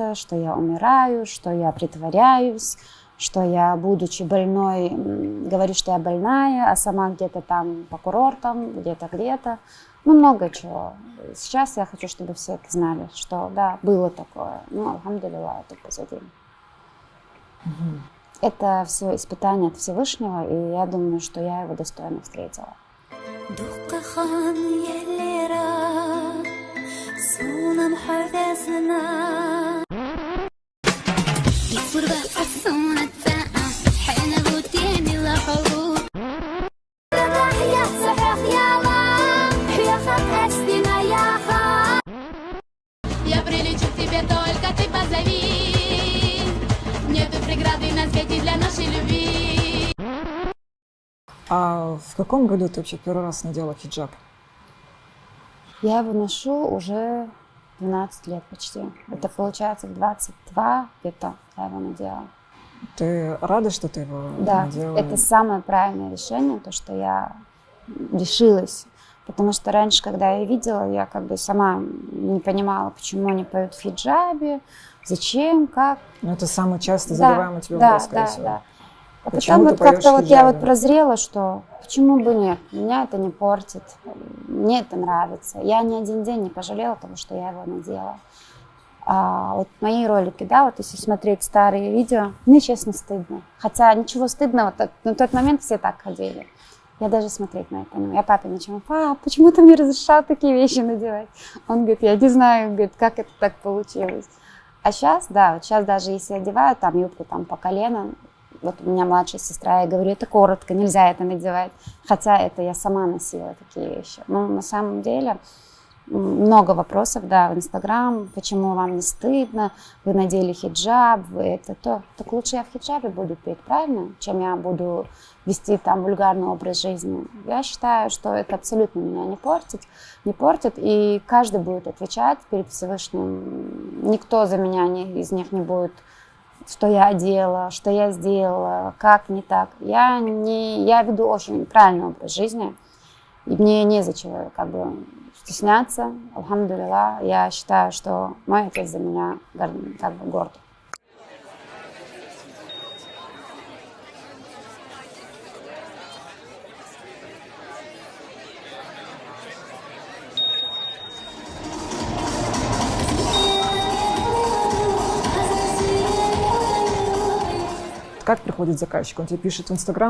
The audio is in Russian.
это, что я умираю, что я притворяюсь, что я, будучи больной, говорю, что я больная, а сама где-то там по курортам, где-то. Ну, много чего. Сейчас я хочу, чтобы все знали, что да, было такое. Ну, алхамдулилла, это позади. Это все испытание от Всевышнего, и я думаю, что я его достойно встретила. Я прилечу к тебе, только ты позови. Нету преграды на свете для нашей любви. А в каком году ты вообще первый раз надела хиджаб? Я его ношу уже 12 лет почти. Это получается в 22 где-то я его надела. Ты рада, что ты его надела? Да, это самое правильное решение, то, что я решилась. Потому что раньше, когда я видела, я как бы сама не понимала, почему они поют в хиджабе, зачем, как. Ну, это самый часто задаваемый тебе вопрос, скорее всего. Да. А почему потом ты вот поешь как-то в вот я вот хиджабе? прозрела, что почему бы нет, меня это не портит, мне это нравится. Я ни один день не пожалела того, что я его надела. А вот мои ролики, да, вот если смотреть старые видео, мне честно стыдно. Хотя ничего стыдного, на тот момент все так ходили. Я даже смотреть на это не могу. Я папе начала: пап, почему ты мне разрешал такие вещи надевать? Он говорит: я не знаю, говорит, как это так получилось. А сейчас, да, вот сейчас даже если одеваю там юбку там по колено, вот у меня младшая сестра, я говорю, это коротко, нельзя это надевать. Хотя это я сама носила такие вещи. Но на самом деле много вопросов, да, в Инстаграм, почему вам не стыдно, вы надели хиджаб, вы это то. Так лучше я в хиджабе буду петь, правильно, чем я буду вести там вульгарный образ жизни. Я считаю, что это абсолютно меня не портит, и каждый будет отвечать перед Всевышним. Никто за меня из них не будет, что я одела, что я сделала, как не так. Я веду очень правильный образ жизни, и мне незачем как бы стесняться. Алхамдулилла, я считаю, что мой отец за меня как бы горд. Как приходит заказчик? Он тебе пишет в Инстаграм?